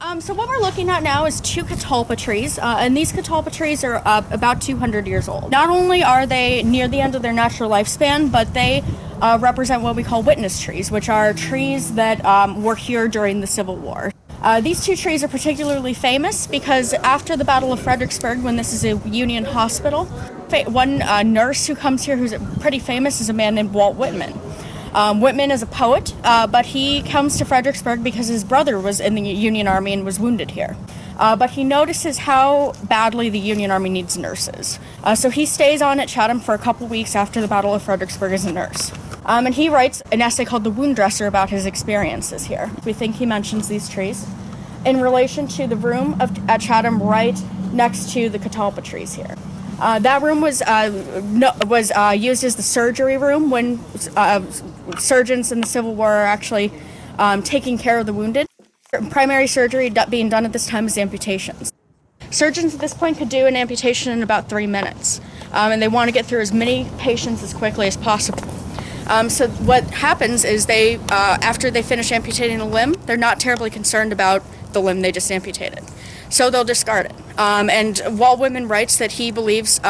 So what we're looking at now is two catalpa trees, and these catalpa trees are about 200 years old. Not only are they near the end of their natural lifespan, but they represent what we call witness trees, which are trees that were here during the Civil War. These two trees are particularly famous because after the Battle of Fredericksburg, when this is a Union hospital, one nurse who comes here who's pretty famous is a man named Walt Whitman. Whitman is a poet, but he comes to Fredericksburg because his brother was in the Union Army and was wounded here. But he notices how badly the Union Army needs nurses. So he stays on at Chatham for a couple weeks after the Battle of Fredericksburg as a nurse. And he writes an essay called The Wound Dresser about his experiences here. We think he mentions these trees in relation to the room at Chatham right next to the catalpa trees here. That room was used as the surgery room when surgeons in the Civil War are actually taking care of the wounded. Primary surgery being done at this time is amputations. Surgeons at this point could do an amputation in about 3 minutes, and they want to get through as many patients as quickly as possible. So what happens is they, after they finish amputating a limb, they're not terribly concerned about the limb they just amputated. So they'll discard it. And Walt Whitman writes that he believes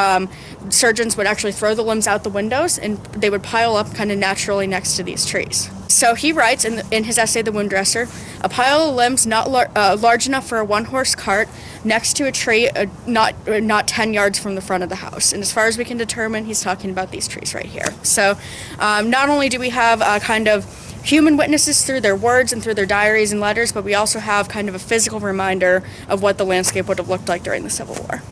surgeons would actually throw the limbs out the windows and they would pile up kind of naturally next to these trees. So he writes in his essay, The Wound Dresser, a pile of limbs not large enough for a one-horse cart next to a tree not 10 yards from the front of the house. And as far as we can determine, he's talking about these trees right here. So not only do we have kind of human witnesses through their words and through their diaries and letters, but we also have kind of a physical reminder of what the landscape would have looked like during the Civil War.